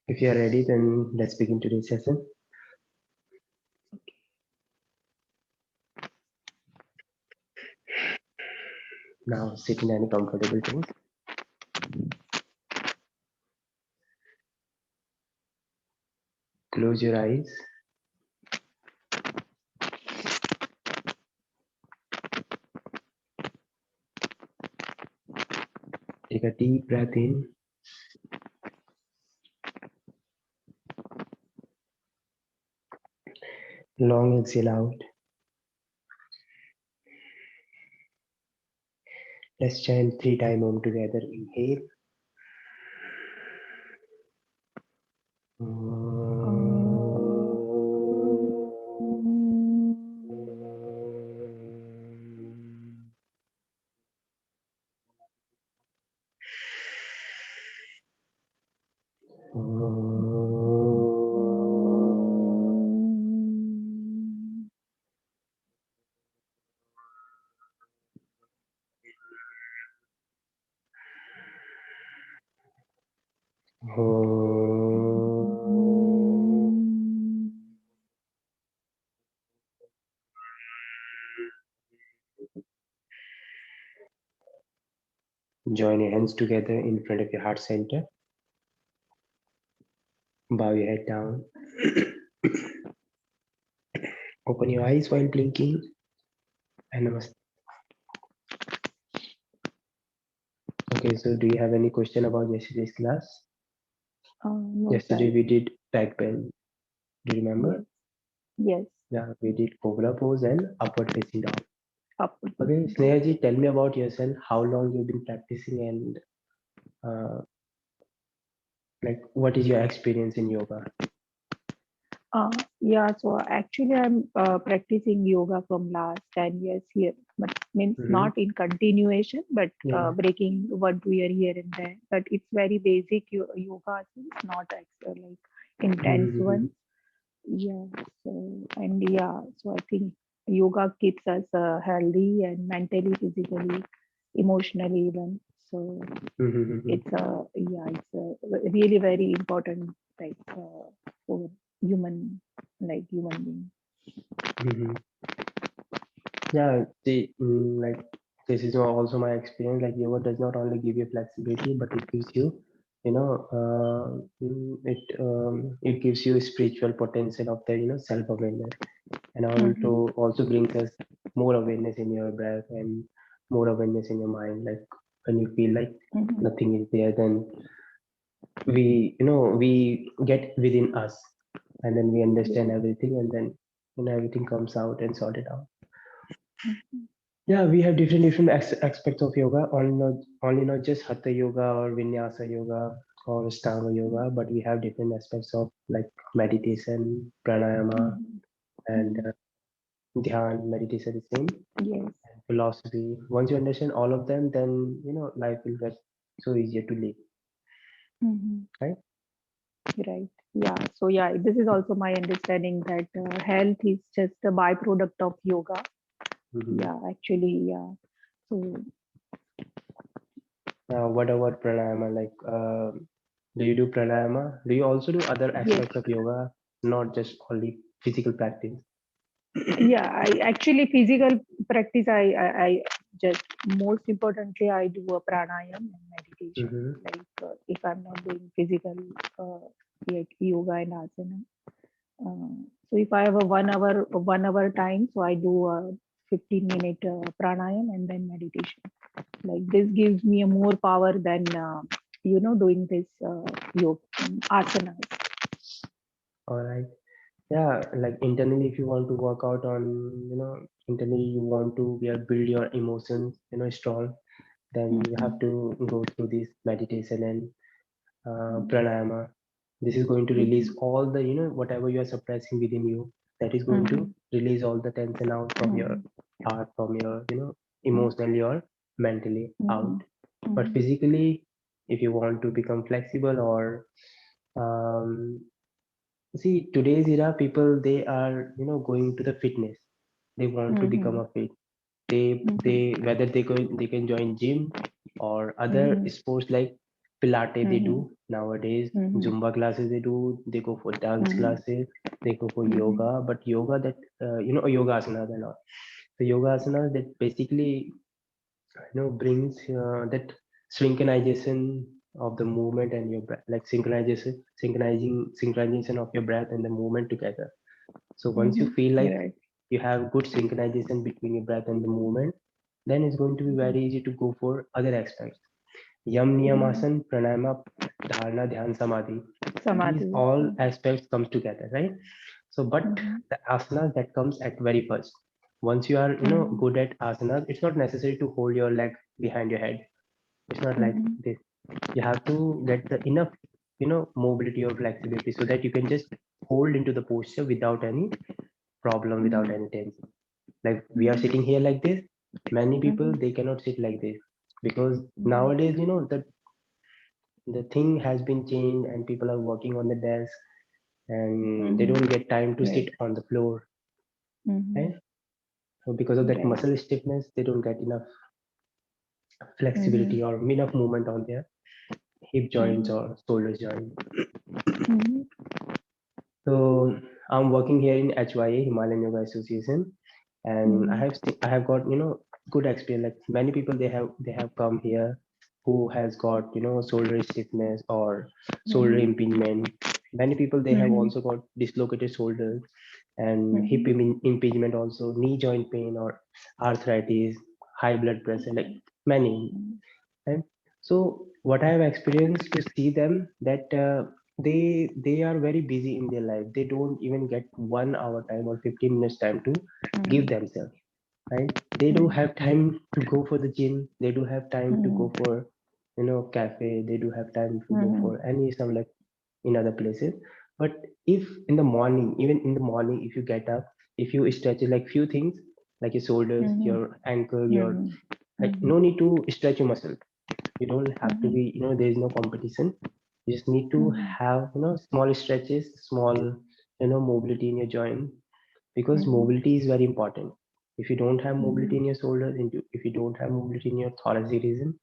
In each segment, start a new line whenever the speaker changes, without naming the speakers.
If you are ready, then let's begin today's session. Now sit in any comfortable pose. Close your eyes. Take a deep breath in. Long exhale out. Let's chant 3 times Om together. Inhale. Join your hands together in front of your heart center. Bow your head down. Open your eyes while blinking. And namaste. Okay, so do you have any question about yesterday's class?
No,
Yesterday
sir.
we did back bend. Do you remember?
Yes.
Yeah, we did cobra pose and upward facing dog.
Upward
Okay,
facing dog.
Sneha ji, tell me about yourself. How long you've been practicing and like what is your experience in yoga?
Yeah, so actually I'm practicing yoga from last 10 years here, but means not in continuation, but
Yeah.
breaking 1 2 year here and there. But it's very basic yoga, not like intense one. Yeah, so I think yoga keeps us healthy and mentally, physically, emotionally even. So it's a really very important like for human human being.
Yeah, see, like this is also my experience. Like yoga does not only give you flexibility, but it gives you, it gives you spiritual potential of the self awareness, and also brings us more awareness in your breath and more awareness in your mind. Like when you feel like nothing is there, then we get within us, and then we understand everything, and then everything comes out and sorted out. Yeah, we have different aspects of yoga, only not just hatha yoga or vinyasa yoga or stanga yoga, but we have different aspects of like meditation, pranayama, and dhyan. Meditation is same.
Yes.
And philosophy. Once you understand all of them, then life will get so easier to live. Right?
Right. Yeah. So yeah, this is also my understanding that health is just a byproduct of yoga. Yeah, actually, yeah. So
what about pranayama? Like, do you do pranayama? Do you also do other aspects of yoga, not just only physical practice?
Yeah, I actually physical practice. I just most importantly I do a pranayam and meditation. Like if I'm not doing physical like yoga and asana. So if I have a 1 hour time, so I do a 15-minute pranayam and then meditation. Like this gives me a more power than doing this yoga asanas.
All right. Yeah, like internally, if you want to work out on, internally you want to build your emotions, strong, then you have to go through this meditation and pranayama. This is going to release all the, whatever you are suppressing within you. That is going to release all the tension out from your heart, from your, emotionally or mentally out. But physically, if you want to become flexible or um, see, today's era, people they are going to the fitness. They want to become a fit. They whether they can join gym or other sports like Pilates they
Mhm.
do nowadays,
Mhm.
Zumba classes they do, they go for dance
Mhm.
classes, they go for
Mhm.
yoga, but yoga that, yoga asanas and all. The yoga asanas that basically, brings that synchronization of the movement and your breath, like synchronization of your breath and the movement together. So once you
Mhm.
feel like
Right.
you have good synchronization between your breath and the movement, then it's going to be
Mhm.
very easy to go for other aspects. Yam,
Mhm.
Niyamasana, Pranayama, Dharana, Dhyan, Samadhi. These
Samadhi.
all
Mhm.
aspects comes together, right? So, but
Mhm.
the asana that comes at very first. Once you are,
Mhm.
good at asana, it's not necessary to hold your leg behind your head. It's not like
Mhm.
this. You have to get the enough, mobility or flexibility so that you can just hold into the posture without any problem, without
Mhm.
any tension. Like we are
Mhm.
sitting here like this. Many people
Mhm.
they cannot sit like this because
Mhm.
nowadays, the thing has been changed and people are working on the desk and they
Mhm.
don't get time to sit
Right.
on the floor,
Mhm.
right? So because of that
Right.
muscle stiffness, they don't get enough flexibility
Mhm.
or enough movement on their hip joints
Mhm.
or shoulder joints.
Mhm.
So I'm working here in HYA, Himalayan Yoga Association, and
Mhm.
I have got good experience. Like many people they have come here who has got shoulder stiffness or shoulder
Mhm.
impingement. Many people they have
Mhm.
also got dislocated shoulders and hip
Mhm.
impingement also, knee joint pain or arthritis, high blood pressure, like
Right.
many.
Mhm.
And so what I have experienced to see them that they are very busy in their life. They don't even get 1 hour time or 15 minutes time to give
Mhm.
themselves. Right? They do
Mhm.
have time to go for the gym. They do have time to go
Mhm.
for cafe. They do have time to go
Mhm.
for any some like in other places. But if in the morning, even in the morning, if you get up, if you stretch like few things like your shoulders,
Mhm.
your ankle, your
Mhm.
like
Mhm.
no need to stretch your muscle. You don't have to
Mhm.
be, there is no competition. You just need to
Mhm.
have, small stretches, small, mobility in your joint because
Mhm.
mobility is very important. If you don't have mobility
Mhm.
in your shoulders, if you don't have mobility in your thoracic region,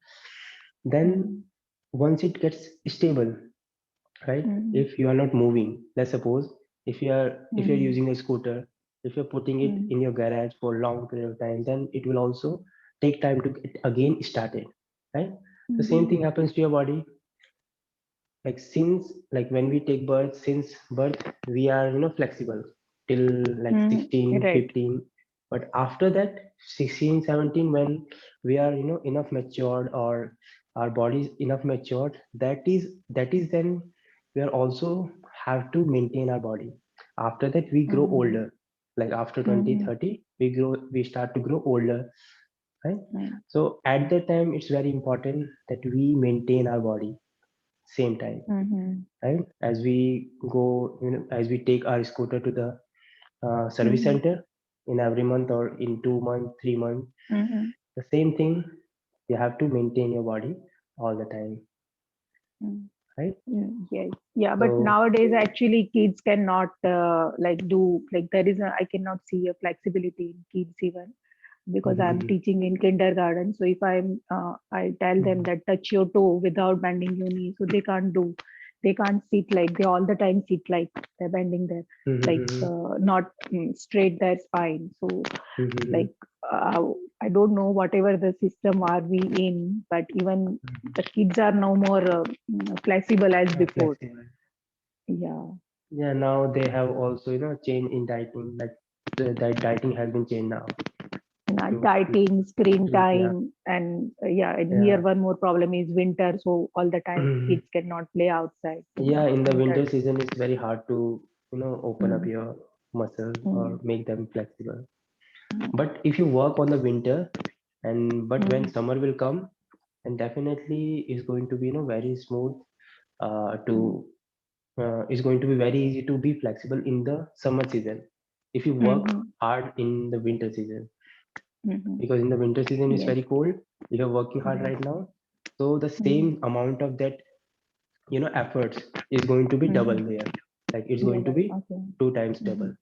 then
Mhm.
once it gets stable, right?
Mhm.
If you are not moving, let's suppose if you're
Mhm.
using a scooter, if you're putting it
Mhm.
in your garage for a long period of time, then it will also take time to get again started, right? The same
Mhm.
thing happens to your body. Like since like when we take birth, since birth we are flexible till like
Mhm.
16,
Right.
15. But after that 16, 17, when we are enough matured or our body is enough matured, that is then we are also have to maintain our body. After that we grow
Mhm.
older, like after 20,
Mhm.
30 we start to grow older, right?
Mhm.
So at that time it's very important that we maintain our body same time,
Mhm.
right? As we go, as we take our scooter to the service
Mhm.
center in every month or in 2 months, 3 months,
Mhm.
the same thing, you have to maintain your body all the time,
Mhm.
right?
Yes. Yeah, but
So,
nowadays actually kids cannot like do like there is a I cannot see a flexibility in kids even because I'm
mhm,
teaching in kindergarten. So if I tell them
mhm,
that touch your toe without bending your knee, so they can't do. They can't sit like they all the time sit like they're bending their like
mhm,
not straight their spine. So
mhm,
like uh, I don't know whatever the system are we in, but even
mhm.
the kids are no more flexible as before.
Flexible.
Yeah.
Yeah, now they have also change in dieting. Like that dieting has been changed now. To,
Dieting, screen
yeah,
time, and yeah, and here
yeah.
one more problem is winter, so all the time kids cannot play outside. So
Yeah, in the
winter.
winter season, it's very hard to, open up
Mm,
your muscles
mm,
or make them flexible.
mm,
But if you work on the winter, and but when
mm,
summer will come, then definitely is going to be, very smooth.
mm,
To It's going to be very easy to be flexible in the summer season if you work
mhm,
hard in the winter season.
mhm.
Because in the winter season it's
Yes,
very cold. You're working hard
yes.
right now, so the
Mhm,
same amount of that efforts is going to be double
mhm.
there, like it's
Yeah,
going to
well,
be
okay.
two times
Mhm,
double.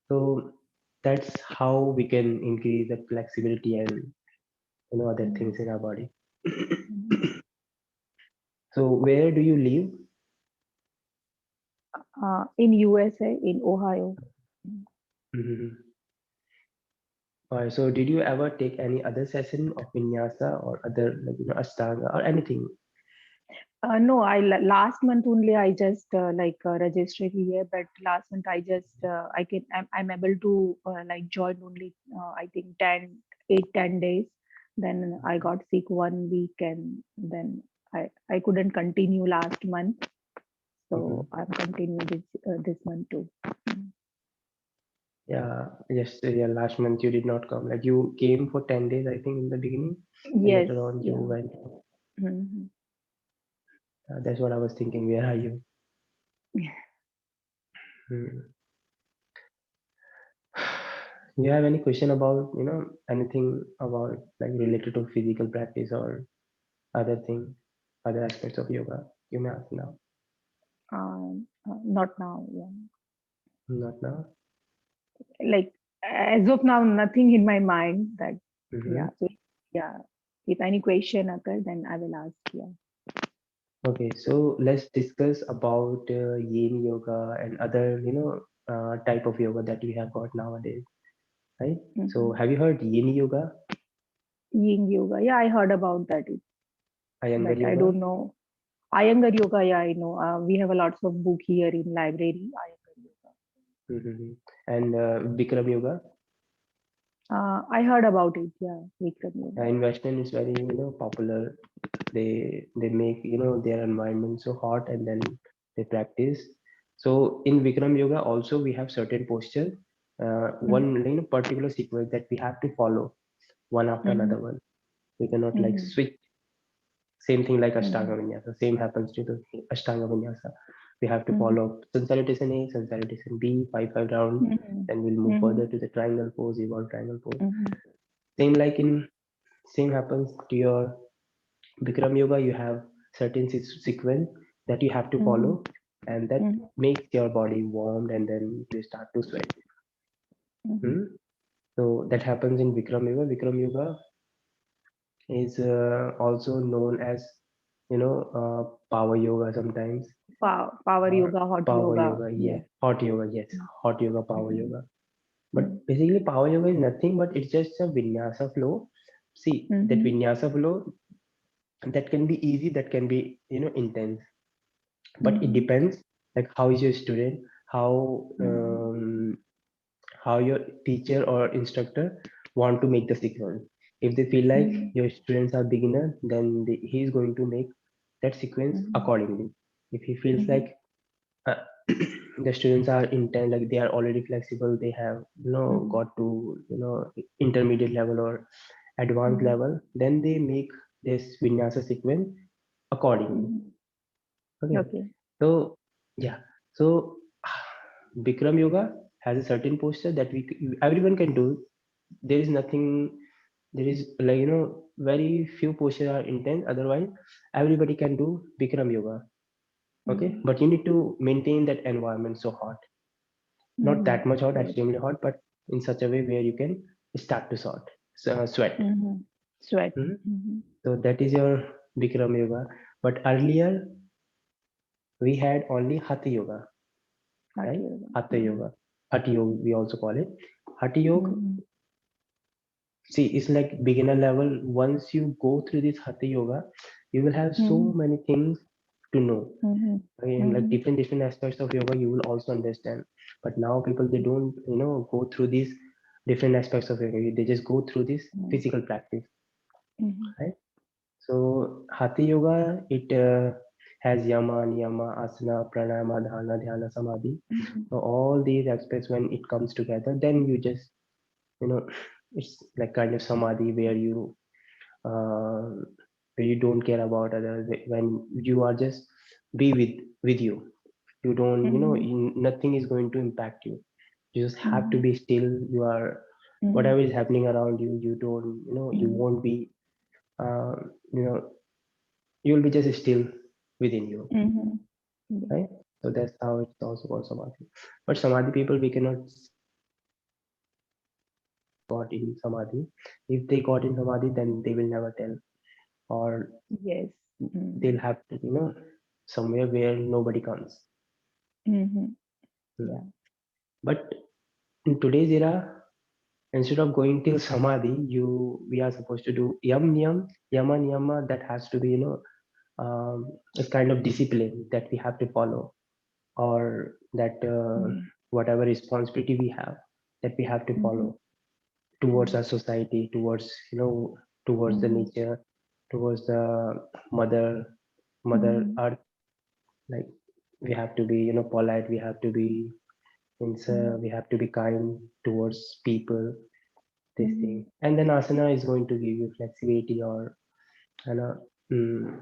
So that's how we can increase the flexibility and other
mhm,
things in our body.
mhm.
So where do you live?
In USA, in Ohio.
Mhm. So did you ever take any other session of vinyasa or other like Ashtanga or anything?
No, last month only I just registered here, but last month I just I'm able to like join only I think 10 days. Then I got sick 1 week, and then I couldn't continue last month,
Mhm.
so I'm continuing this month too.
Yeah, yes, yeah. Last month you did not come. Like you came for 10 days, I think, in the beginning, and
Yes,
later on you
yeah.
went.
Mhm.
That's what I was thinking. Where are you? Hmm. You have any question about anything about like related to physical practice or other thing, other aspects of yoga? You may ask now.
Not now, yeah.
Not now.
Like as of now, nothing in my mind that
Mm-hmm.
yeah. So yeah, if any question occur, then I will ask. Yeah.
Okay, so let's discuss about Yin yoga and other, type of yoga that we have got nowadays, right? So
Mhm.
have you heard Yin yoga,
Yin yoga. Yeah, I heard about that,
Iyengar
but I
yoga,
don't know. Iyengar yoga. Yeah, I know. We have a lots of book here in library. Iyengar yoga.
mm-hmm. And Bikram yoga?
I heard about it. Yeah, Vikram yoga.
In Western, it's very, popular. They make, their environment so hot and then they practice. So in Bikram yoga also we have certain posture,
Mm-hmm.
one particular sequence that we have to follow one after
Mm-hmm.
another one. We cannot like
Mm-hmm.
switch. Same thing like
Mm-hmm.
Ashtanga Vinyasa. Same happens to the Ashtanga Vinyasa. We have to
Mm-hmm.
follow sun salutation A, sun salutation B, 5 rounds. Then we'll move
Mm-hmm.
further to the triangle pose, evolve triangle pose.
Mm-hmm.
Same like in same happens to your Bikram yoga. You have certain sequence that you have to
Mm-hmm.
follow, and that
Mm-hmm.
makes your body warmed, and then you start to sweat.
Mm-hmm.
Hmm? So that happens in Bikram yoga. Bikram yoga is also known as power yoga sometimes,
Power
or
yoga, hot
power
yoga.
yoga.
Yeah.
Yeah, hot yoga. Yes, hot yoga, power
Mm-hmm.
yoga. But basically, power yoga is nothing but it's just a vinyasa flow. See that
Mm-hmm.
vinyasa flow that can be easy, that can be intense, but it
Mm-hmm.
depends like how is your student, how
Mm-hmm.
how your teacher or instructor want to make the sequence. If they feel like
Mm-hmm.
your students are beginner, then he is going to make that sequence
Mm-hmm.
accordingly. If he feels
Mm-hmm.
like uh, the students are intent, like they are already flexible, they have
Mm-hmm.
got to intermediate level or advanced
Mm-hmm.
level, then they make this vinyasa sequence accordingly.
Mm-hmm.
Okay,
Okay.
so yeah, so Bikram yoga has a certain posture that everyone can do. There is nothing, there is like very few postures are intense, otherwise everybody can do Bikram yoga. Okay,
Mm-hmm.
but you need to maintain that environment so hot, not
Mm-hmm.
that much hot,
Yes.
extremely hot, but in such a way where you can start to sweat.
Mm-hmm. Sweat.
Mhm.
Mm-hmm.
So that is your Bikram yoga. But earlier we had only Hatha yoga,
Hot
right?
yoga.
Hatha
Mm-hmm.
yoga, Hatha yoga we also call it. Hatha yoga,
Mm-hmm.
see, it's like beginner level. Once you go through this Hatha yoga, you will have so
Mm-hmm.
many things to know.
Mm-hmm.
And like
Mm-hmm.
different aspects of yoga, you will also understand. But now people they don't go through these different aspects of yoga. They just go through this physical practice,
Mm-hmm.
right? So Hatha yoga it has yama, niyama, asana, pranayama, dhyana, dhyana, samadhi.
Mm-hmm.
So all these aspects when it comes together, then you just you know it's like kind of samadhi uh, where you don't care about others, when you are just be with you. You don't
Mm-hmm.
nothing is going to impact you. You just have to
Mm-hmm.
be still. You are
Mm-hmm.
whatever is happening around you, you don't you
Mm-hmm.
won't be uh, you know you will be just still within you,
Mm-hmm. Yeah.
right? So that's how it's also called samadhi. But samadhi people, we cannot got in samadhi. If they got in samadhi, then they will never tell. Or
Yes.
they'll have to, somewhere where nobody comes.
Yeah.
But in today's era, instead of going till samadhi, we are supposed to do yam niyam, yama niyama. That has to be, a kind of discipline that we have to follow, or that whatever responsibility we have, that we have to follow towards our society, towards, towards the nature, towards the mother, mother earth. Like, we have to be, polite. We have to be sincere. We have to be kind towards people. This thing, and then asana is going to give you flexibility, or, you know, mm,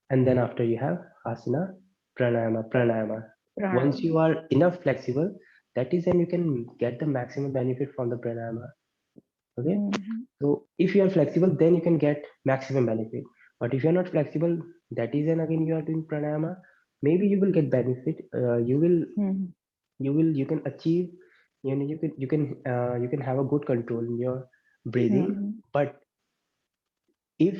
and then after you have asana, pranayama. Once you are enough flexible, that is when you can get the maximum benefit from the pranayama. Okay, so if you are flexible, then you can get maximum benefit. But if you are not flexible, that is when again you are doing pranayama. Maybe you will get benefit. You can achieve. You can have a good control in your breathing. But if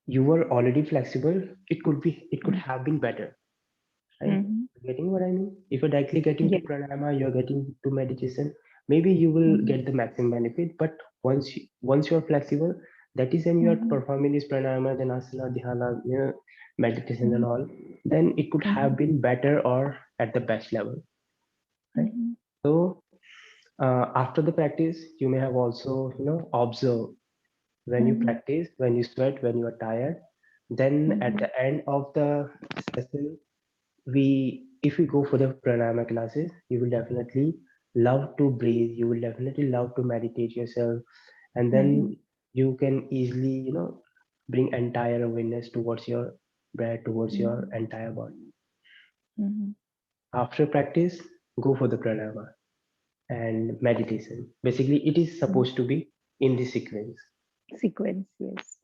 you were already flexible, it could have been better. Right? Getting what I mean? If you're directly getting to
Yeah.
pranayama, you're getting to meditation, maybe you will get the maximum benefit. But once you're flexible, that is when you are performing this pranayama, then asana, dhyana, meditation and all, then it could have been better or at the best level. Right? So after the practice, you may have also, observe when you practice, when you sweat, when you are tired. Then at the end of the session, if we go for the pranayama classes, you will definitely love to breathe. You will definitely love to meditate yourself, and then you can easily, bring entire awareness towards your breath, towards your entire body. After practice, go for the pranayama and meditation. Basically, it is supposed to be in this sequence.
Sequence, yes.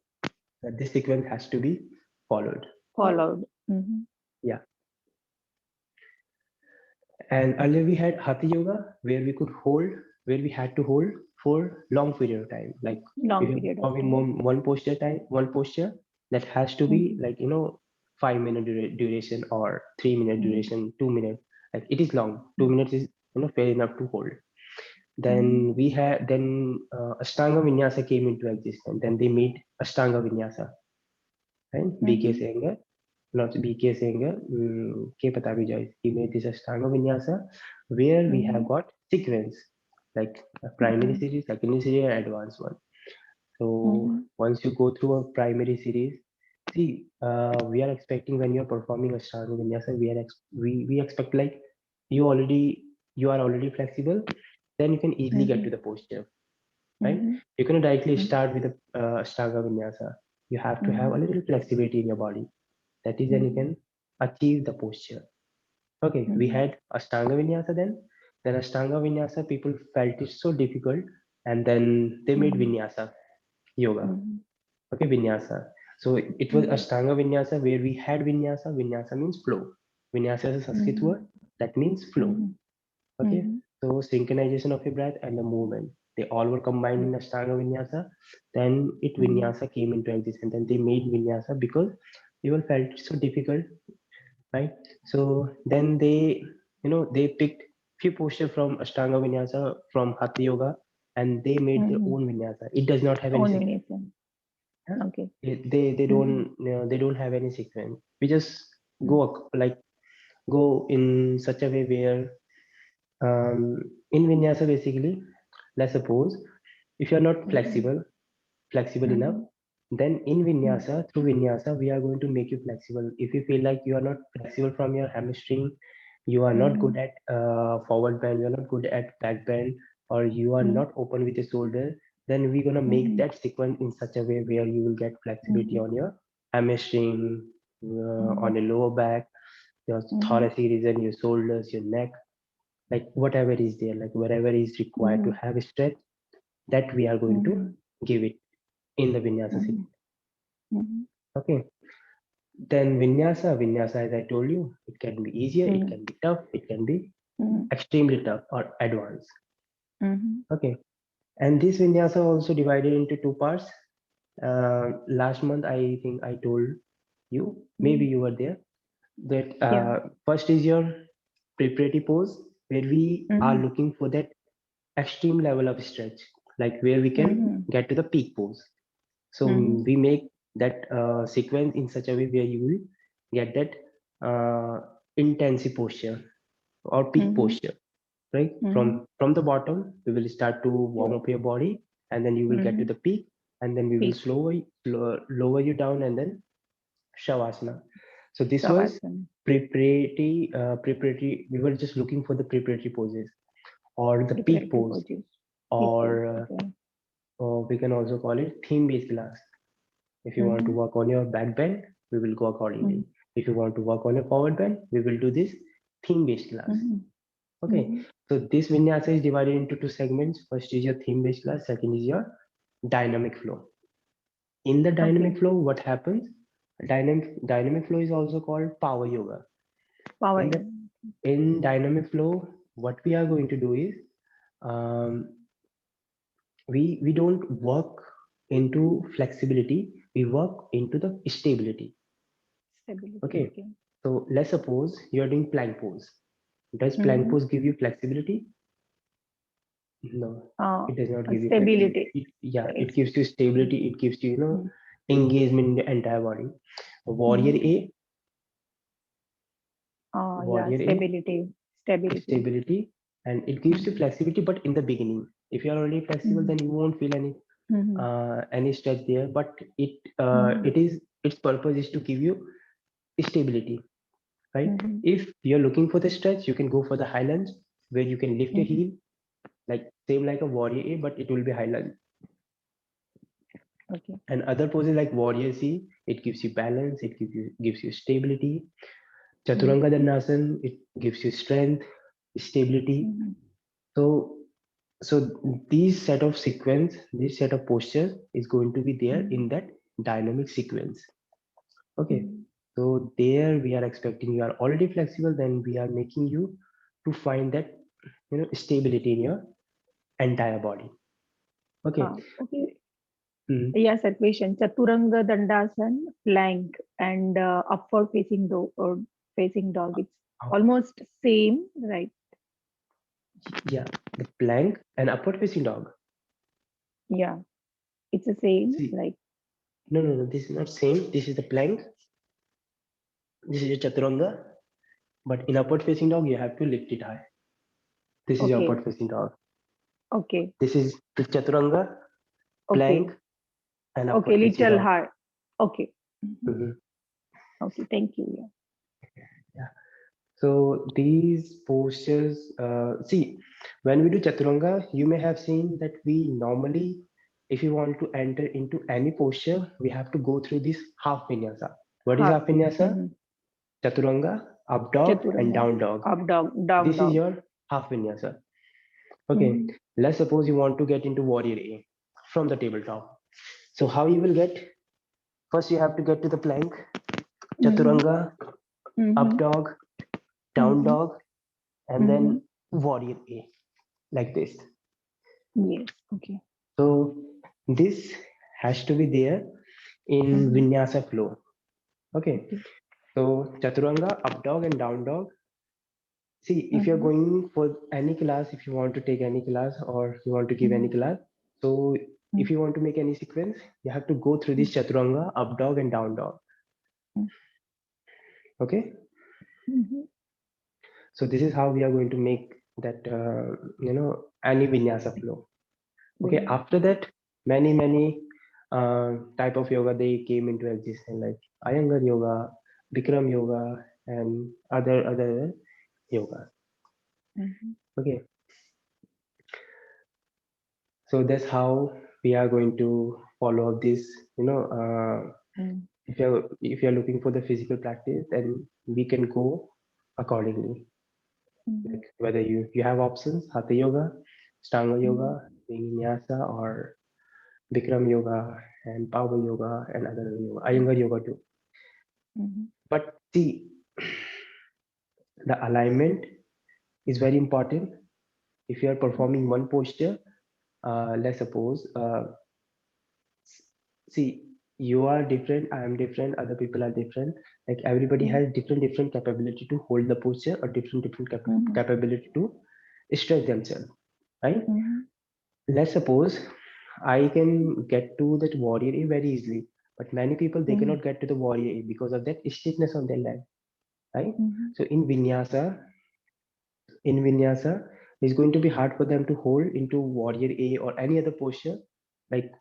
That this sequence has to be followed.
Followed.
Yeah. And earlier we had Hatha Yoga, where we had to hold for long period of time. Like,
long
if you're
period of
performing
time.
one posture, that has to be like, 5 minute duration, or 3 minute duration, 2 minutes. Like, it is long. 2 minutes is, fair enough to hold. Then we had Ashtanga Vinyasa came into existence. Then they made Ashtanga Vinyasa, right? BK Sengar, not BK Sengar, K Patabi Joyce. He made this Ashtanga Vinyasa, where we have got sequence, like a primary series, secondary series, and advanced one. So once you go through a primary series, see, we are expecting when you are performing Ashtanga Vinyasa, we expect like you are already flexible, then you can easily get to the posture, right? You cannot directly start with the Ashtanga Vinyasa. You have to have a little flexibility in your body. That is when you can achieve the posture. Okay, we had Ashtanga Vinyasa then. Then Ashtanga Vinyasa, people felt it so difficult, and then they made Vinyasa Yoga. Okay, Vinyasa. So it was Ashtanga Vinyasa where we had Vinyasa. Vinyasa means flow. Vinyasa is a Sanskrit word that means flow. Okay, so synchronization of your breath and the movement, they all were combined in Ashtanga Vinyasa. Then Vinyasa came into existence. Then they made Vinyasa because people felt it so difficult, right? So then they picked few postures from Ashtanga Vinyasa, from Hatha Yoga, and they made their own Vinyasa. It does not have any sequence.
Okay.
They don't they don't have any sequence. We just go in such a way where in Vinyasa, basically, let's suppose if you're not flexible enough, then in Vinyasa, through Vinyasa, we are going to make you flexible. If you feel like you are not flexible from your hamstring, you are not good at forward bend, you are not good at back bend, or you are not open with the shoulder, then we're gonna make that sequence in such a way where you will get flexibility on your hamstring, on your lower back, your thoracic region, your shoulders, your neck, like whatever is there, like whatever is required to have a stretch, that we are going to give it in the vinyasa sequence. Okay. Then vinyasa, as I told you, it can be easier, it can be tough, it can be extremely tough or advanced. Okay. And this vinyasa also divided into two parts. Last month, I think I told maybe you were there. That first is your preparatory pose, where we are looking for that extreme level of stretch, like where we can get to the peak pose. So we make that sequence in such a way where you will get that intensive posture or peak posture, right? From the bottom, we will start to warm up your body, and then you will get to the peak, and then we will lower you down, and then shavasana. So this was preparatory. We were just looking for the preparatory poses or the peak pose, or we can also call it theme-based class. If you want to work on your back bend, we will go accordingly. If you want to work on your forward bend, we will do this theme-based class. Okay, so this vinyasa is divided into two segments. First is your theme-based class, second is your dynamic flow. In the dynamic flow, what happens? Dynamic flow is also called power yoga. In dynamic flow, what we are going to do is we don't work into flexibility, we work into the stability. Okay, so let's suppose you're doing plank pose. Does plank pose give you flexibility? No, it does not give you
stability.
It gives you stability. It gives you, engagement in the entire body. Warrior A. Stability, and it gives you flexibility, but in the beginning. If you are already flexible, then you won't feel any stretch there. But its purpose is to give you stability, right? If you're looking for the stretch, you can go for the high lunge, where you can lift your heel, like same like a warrior A, but it will be high lunge. And other poses like warrior C, it gives you balance, it gives you stability. Chaturanga Dandasana, it gives you strength, stability. So these set of sequence, this set of postures is going to be there in that dynamic sequence. Okay, so there we are expecting you are already flexible, then we are making you to find that stability in your entire body. Okay.
Yes, a question. Chaturanga Dandasana, plank, and upward facing dog. It's almost same, right?
Yeah, the plank and upward facing dog.
Yeah, it's the same. Like
no, this is not same. This is the plank. This is a chaturanga, but in upward facing dog you have to lift it high. This is your upward facing dog.
Okay.
This is the chaturanga, plank, and upward facing
little
dog.
high. Okay. Okay, thank you.
Yeah. So these postures, see, when we do chaturanga, you may have seen that we normally, if you want to enter into any posture, we have to go through this half vinyasa. What is half vinyasa? Chaturanga, up dog, and down dog.
Up dog, down
this
dog.
Is your half vinyasa. Okay, let's suppose you want to get into warrior A from the tabletop. So how you will get? First, you have to get to the plank, chaturanga, up dog, down dog, and then warrior A, like this.
Yes. Okay.
So this has to be there in vinyasa flow. Okay. So chaturanga, up dog, and down dog. See, if you're going for any class, if you want to take any class or you want to give any class, so if you want to make any sequence, you have to go through this chaturanga, up dog, and down dog. Okay. So this is how we are going to make that any vinyasa flow. Okay. After that, many type of yoga they came into existence, like Iyengar yoga, Bikram yoga, and other yoga. Okay. So that's how we are going to follow up this. If you're looking for the physical practice, then we can go accordingly. Like whether you have options, Hatha yoga, Stanga yoga, Vinyasa, or Bikram yoga and Power yoga and other yoga, Iyengar yoga too. But see, the alignment is very important. If you are performing one posture, let's suppose, see, you are different, I am different, other people are different. Like everybody
Mm,
has different capability to hold the posture, or different
mhm,
capability to stretch themselves, right?
mhm,
Let's suppose I can get to that warrior A very easily, but many people they
mhm,
cannot get to the warrior A because of that stiffness of their leg, right?
mhm,
So in vinyasa, it's going to be hard for them to hold into warrior A or any other posture, like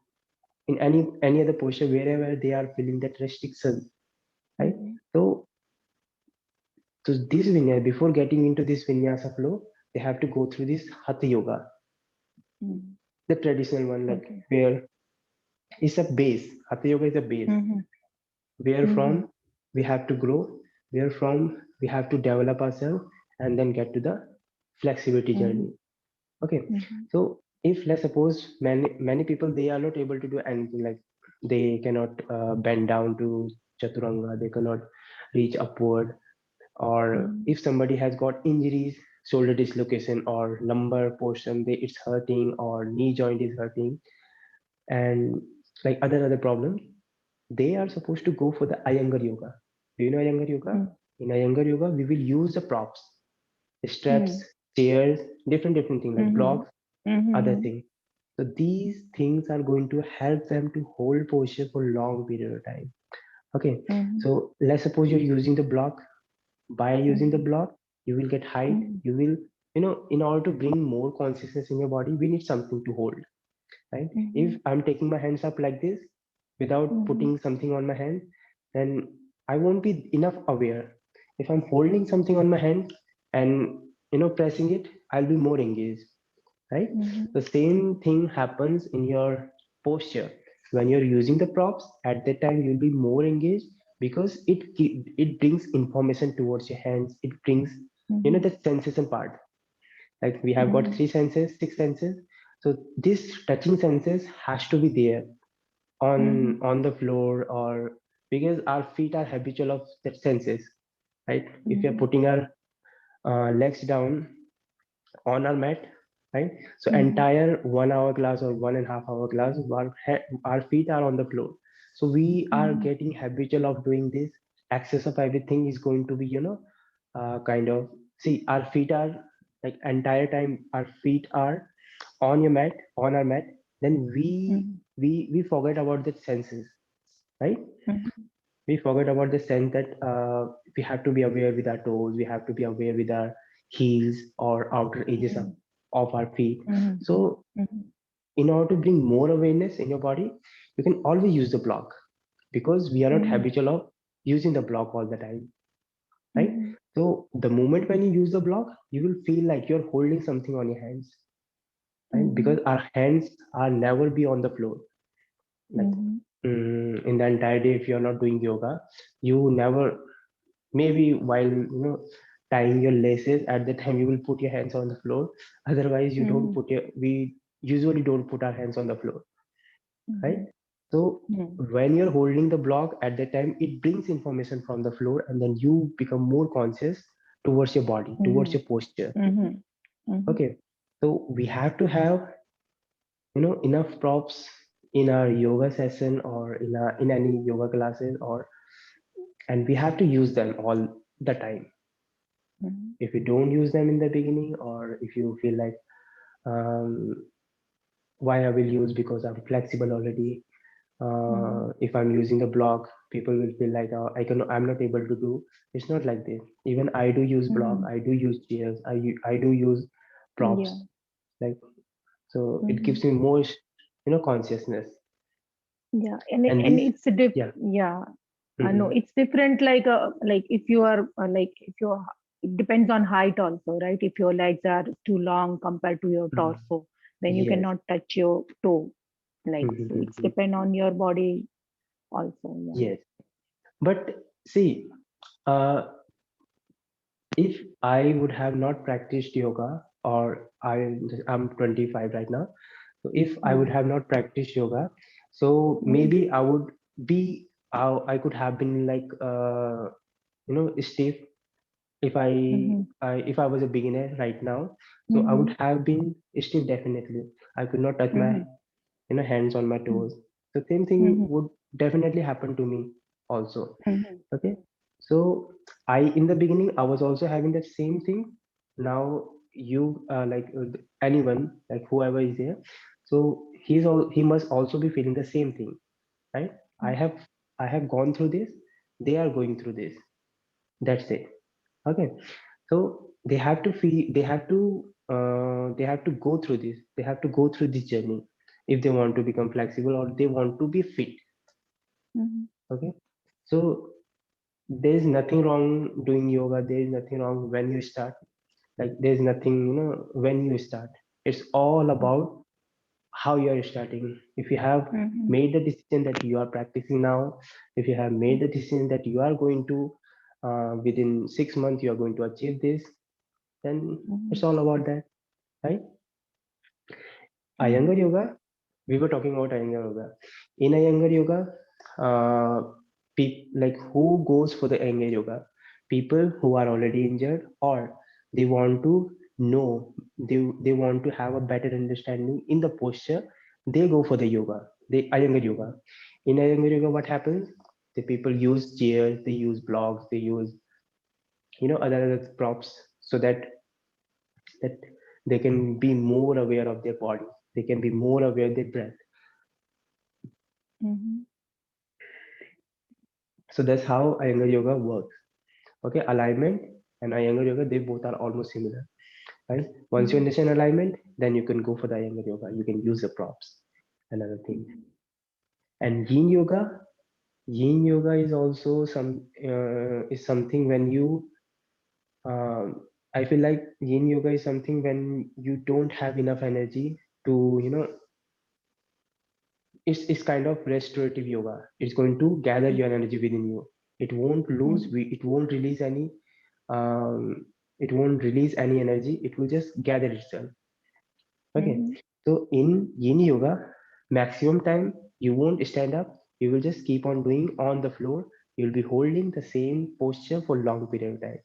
in any other posture wherever they are feeling that restriction, right?
mhm,
So so this vinyasa, before getting into this vinyasa flow, they have to go through this hatha yoga,
mhm.
the traditional one, like
Okay.
where it's a base. Hatha yoga is a base
Mhm,
where
mhm,
from we have to grow, where from we have to develop ourselves and then get to the flexibility
mhm,
journey. Okay,
mhm,
so if let's suppose many people they are not able to do anything, like they cannot bend down to chaturanga, they cannot reach upward, or
mhm,
if somebody has got injuries, shoulder dislocation or lumbar portion they it's hurting, or knee joint is hurting, and like other problems, they are supposed to go for the Iyengar yoga. Do you know Iyengar yoga?
mhm,
In Iyengar yoga we will use the props, steps,
mhm,
chairs, different things like
mhm,
blocks, other
mhm,
things. So these things are going to help them to hold posture for long period of time. Okay,
mhm,
so let's suppose you're using the block. By using the
mhm,
block you will get height,
mhm,
you will, in order to bring more consciousness in your body we need something to hold, right? If
mhm,
I'm taking my hands up like this without
mhm,
putting something on my hand, then I won't be enough aware. If I'm holding something on my hand and pressing it, I'll be more engaged, right?
mhm,
The same thing happens in your posture. When you're using the props, at that time you'll be more engaged because it brings information towards your hands. It brings
mhm,
the sensation part. Like we have got
mhm,
three senses, six senses. So this touching senses has to be there
mhm,
on the floor, or because our feet are habitual of that senses, right? If you're
mhm,
putting our legs down on our mat, right? So
mhm,
entire 1 hour class or 1.5 hour class, our feet are on the floor. So we are
mhm,
getting habitual of doing this. Access of everything is going to be, kind of, see, our feet are like entire time, our feet are on our mat. Then
mhm,
we forget about the senses, right?
mhm,
We forget about the sense that we have to be aware with our toes, we have to be aware with our heels or outer edges
mhm,
of our feet.
mhm,
So
mhm,
in order to bring more awareness in your body, you can always use the block, because we are not
mhm,
habitual of using the block all the time, right?
mhm,
So the moment when you use the block, you will feel like you're holding something on your hands, right?
mhm,
Because our hands are never be on the floor. Like
mhm,
in the entire day, if you're not doing yoga, you never, maybe while tying your laces, at the time you will put your hands on the floor. Otherwise you don't
mhm,
put your we usually don't put our hands on the floor, right?
mhm,
So
mhm,
when you're holding the block, at that time it brings information from the floor, and then you become more conscious towards your body, towards
mhm,
your posture.
mhm, mhm,
Okay, so we have to have enough props in our yoga session, or in any yoga classes, or and we have to use them all the time.
mhm,
If you don't use them in the beginning, or if you feel like, um, why I will use, because I'm flexible already.
mhm,
If I'm using the block, people will feel like, I'm not able to do. It's not like this. Even I do use block,
mhm.
I do use chairs, I do use props,
Yeah.
like, so it
Mhm.
gives me more consciousness.
Yeah, and
And
and
this,
it's a diff.
yeah.
Yeah, I know
Mhm.
it's different. Like if you are if you're, it depends on height also, right? If your legs are too long compared to your
Mhm.
torso, then you
Yes.
cannot touch your toe. Like so, it's
Mhm.
depend on your body also. Yeah.
Yes, but see, uh, if I would have not practiced yoga, or I'm 25 right now, so if I would
Mm-hmm.
have not practiced yoga, so maybe I would be, I could have been like, stiff. If
Mm-hmm.
if I was a beginner right now, so I would
Mm-hmm.
have been stiff definitely. I could not touch my
Mm-hmm.
hands on my toes. The same thing
Mhm.
would definitely happen to me also.
Mhm.
Okay, so I, in the beginning, I was also having the same thing. Now you, anyone, like whoever is here, so he must also be feeling the same thing, right? i
Mhm.
have I have gone through this, they are going through this, that's it. Okay, so they have to feel, they have to go through this, they have to go through this journey if they want to become flexible or they want to be fit.
Mhm.
Okay, so there is nothing wrong doing yoga, there is nothing wrong when you start, like there's nothing, when you start, it's all about how you are starting. If you have
Mhm.
made the decision that you are practicing now, if you have made the decision that you are going to, within 6 months you are going to achieve this, then it's
Mhm.
all about that, right?
Mhm.
Iyengar yoga, we were talking about Iyengar yoga. In Iyengar yoga, uh, like who goes for the Iyengar yoga? People who are already injured, or they want to know, they want to have a better understanding in the posture, they go for the yoga, the Iyengar yoga. In Iyengar yoga, what happens? The people use chairs, they use blocks, they use, other props, so that they can be more aware of their body, they can be more aware of their breath.
Mhm.
So that's how Iyengar yoga works. Okay, alignment and Iyengar yoga, they both are almost similar, right? Once you
Mhm.
understand alignment, then you can go for the Iyengar yoga, you can use the props and other things. And yin yoga is also is something when you, um, I feel like yin yoga is something when you don't have enough energy to, it's kind of restorative yoga. It's going to gather your energy within you. It won't lose,
Mhm.
it won't release any, um, it won't release any energy, it will just gather itself. Okay,
Mhm.
so in yin yoga, maximum time you won't stand up, you will just keep on doing on the floor, you'll be holding the same posture for long period of time.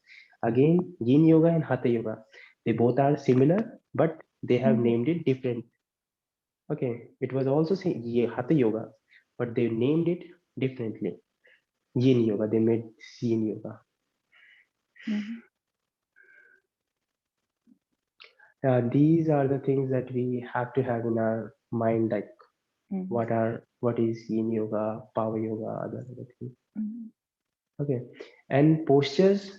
Again, yin yoga and hatha yoga, they both are similar, but they have
Mhm.
named it different. Okay, it was also say hatha yoga, but they named it differently. Yin yoga, they made yin yoga.
Mhm.
These are the things that we have to have in our mind, like
Mhm.
what is yin yoga, power yoga, other things.
Mhm.
Okay, and postures,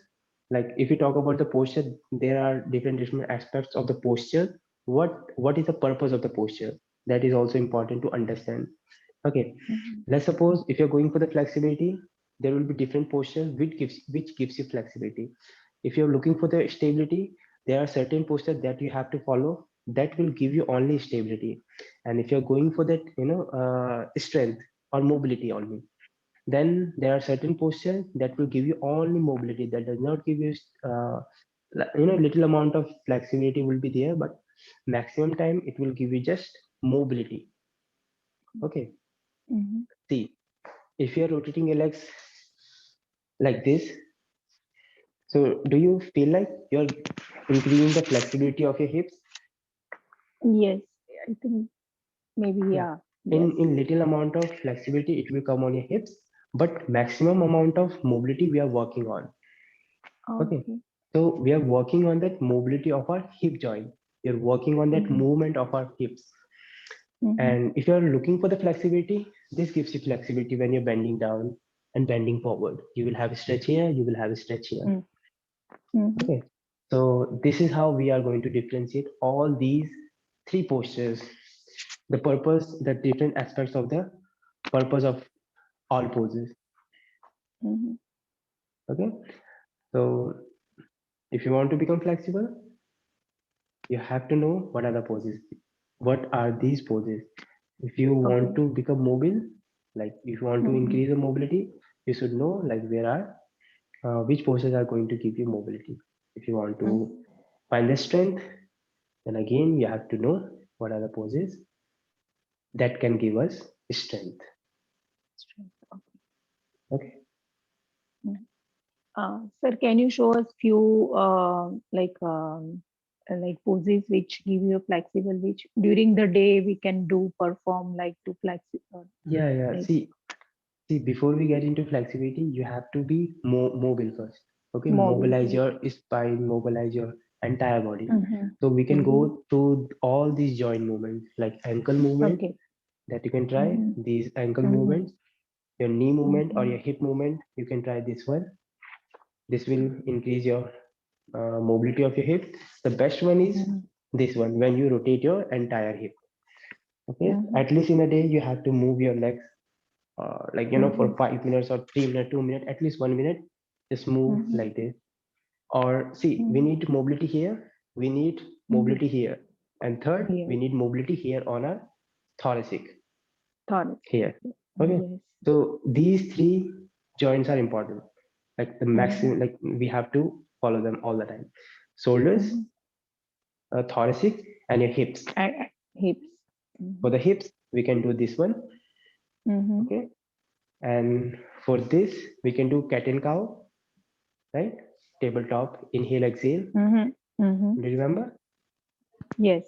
like if you talk about the posture, there are different aspects of the posture. What is the purpose of the posture? That is also important to understand. Okay,
Mhm.
let's suppose if you're going for the flexibility, there will be different postures which gives you flexibility. If you're looking for the stability, there are certain postures that you have to follow that will give you only stability. And if you're going for that, strength or mobility only, then there are certain postures that will give you only mobility, that does not give you, little amount of flexibility will be there, but maximum time it will give you just mobility. Okay,
Mhm.
see, if you're rotating your legs like this, so do you feel like you're increasing the flexibility of your hips?
Yes, I think maybe
Yeah,
yeah. Yes.
in little amount of flexibility it will come on your hips, but maximum amount of mobility we are working on. Okay,
Okay.
so we are working on that mobility of our hip joint. We are working on that
Mhm.
movement of our hips.
Mhm.
And if you are looking for the flexibility, this gives you flexibility when you're bending down and bending forward. You will have a stretch here, you will have a stretch here.
Mhm. Mhm.
Okay. So this is how we are going to differentiate all these three postures. The purpose, the different aspects of the purpose of all poses.
Mhm.
Okay. So if you want to become flexible, you have to know what are the poses. What are these poses? If you want
Okay.
to become mobile, like if you want to
Mhm.
increase the mobility, you should know like where are, which poses are going to give you mobility. If you want to
Mhm.
find the strength, then again you have to know what are the poses that can give us strength.
Strength. Okay.
Okay.
Mhm. Sir, can you show us few like like poses which give you flexible, which during the day we can do perform like to flexible,
Yeah.
like
See, before we get into flexibility, you have to be mobile first. Okay,
mobile.
mobilize
Yes.
your spine, mobilize your entire body.
Mm-hmm.
So we can
Mm-hmm.
go through all these joint movements, like ankle movement
Okay.
that you can try.
Mm-hmm.
These ankle
Mm-hmm.
movements, your knee movement or
Mm-hmm.
your hip movement, you can try this one. This will increase your mobility of your hip. The best one is
Mm-hmm.
this one when you rotate your entire hip. Okay,
Mm-hmm.
at least in a day you have to move your legs, like
Mm-hmm.
for 5 minutes or 3 minutes, 2 minutes, at least 1 minute. Just move
Mm-hmm.
like this. Or see, we
Mm-hmm.
need mobility here. We need
Mm-hmm.
mobility here, and third,
Yes.
we need mobility here on our thoracic
Thorax.
here.
Okay.
Okay,
Yes.
so these three joints are important. Like the
Mm-hmm.
maximum, like we have to follow them all the time. Shoulders,
Mm-hmm.
thoracic, and your hips.
Hips.
For
Mm-hmm.
the hips, we can do this one.
Mm-hmm.
Okay, and for this, we can do cat and cow, right? Tabletop, inhale, exhale.
Mm-hmm. Mm-hmm.
Do you remember
Yes.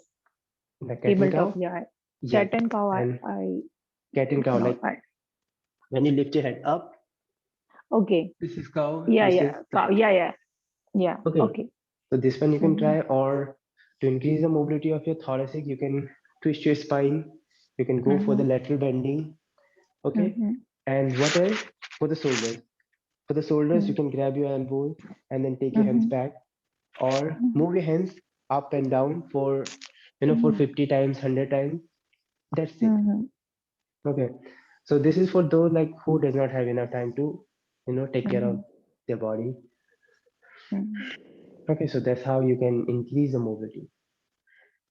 the cat and
Tabletop.
cow?
Yeah.
Yeah,
Cat and cow.
and
I
cat and cow,
no.
like when you lift your head up,
Okay.
this is cow,
Yeah.
this is
Yeah. Cow.
cat.
Yeah. Yeah. Yeah.
Okay,
Okay.
so this one you can
Mm-hmm.
try, or to increase the mobility of your thoracic, you can twist your spine. You can go for
Mm-hmm.
the lateral bending. Okay,
Mm-hmm.
and what else? For the shoulders. For the shoulders, you can grab your elbows and then take your hands
Mm-hmm.
back, or
Mm-hmm.
move your hands up and down for for
Mm-hmm.
50 times, 100 times. That's it.
Mm-hmm.
Okay, so this is for those like who does not have enough time to take care of
Mm-hmm.
their body.
Mm-hmm.
Okay, so that's how you can increase the mobility.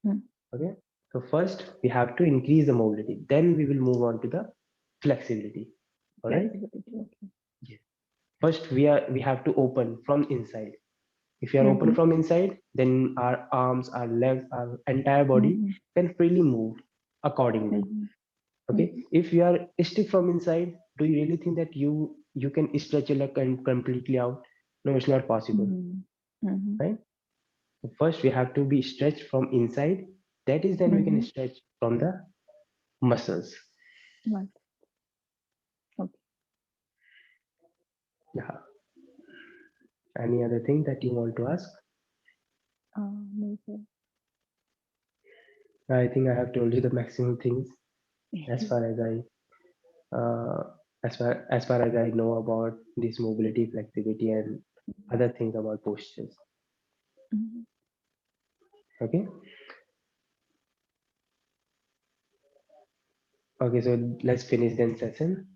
Mm-hmm.
Okay, so first we have to increase the mobility, then we will move on to the flexibility. All right.
Flexibility. Okay.
Yes. First we have to open from inside. If you are open
Mm-hmm.
from inside, then our arms, our legs, our entire body
Mm-hmm.
can freely move accordingly.
Mm-hmm.
Okay,
Mm-hmm.
if you are stiff from inside, do you really think that you can stretch your leg completely out? No, it's not possible,
Mm-hmm.
right? So first we have to be stretched from inside. That is, then we can
Mm-hmm.
stretch from the muscles.
Right. Okay.
Yeah. Any other thing that you want to ask?
No, sir.
I think I have told you the maximum things as far as I as far as I know about this mobility, flexibility, and other things about postures.
Mhm.
Okay. Okay. So let's finish then session.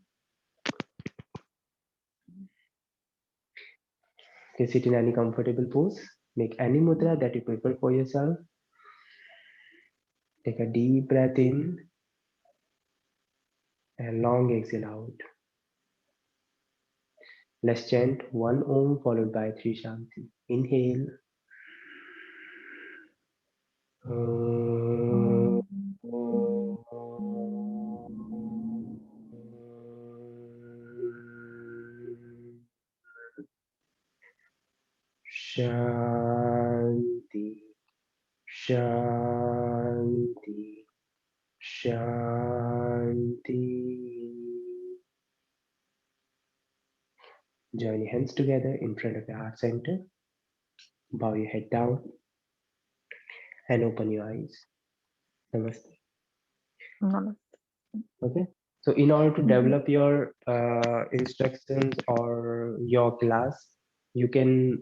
Okay. Sit in any comfortable pose. Make any mudra that you prefer for yourself. Take a deep breath in and long exhale out. Let's chant one Om followed by three Shanti. Inhale. Om.
Um, um,
Shanti, Shanti, Shanti. Join your hands together in front of your heart center. Bow your head down and open your eyes. Namaste.
Namaste.
Okay. So in order to
Mhm.
develop your instructions or your class, you can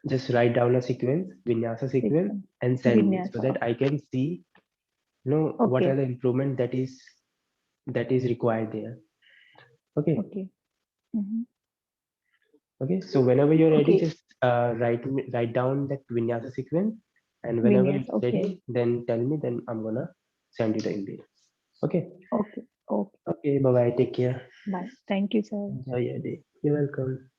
just write down a sequence, vinyasa sequence,
Sequence.
and send me so
Vinyasa.
that I can see what are
Okay.
the improvement that is required there. Okay.
Okay. Mhm.
Okay, so whenever you're ready,
Okay.
just write down that vinyasa sequence, and whenever
Vinyasa.
it's
Okay.
ready, then tell me. Then I'm gonna send you the email. Okay.
Okay. Okay.
Okay. Bye bye. Take care.
Bye. Thank you, sir.
Enjoy your day. You're welcome.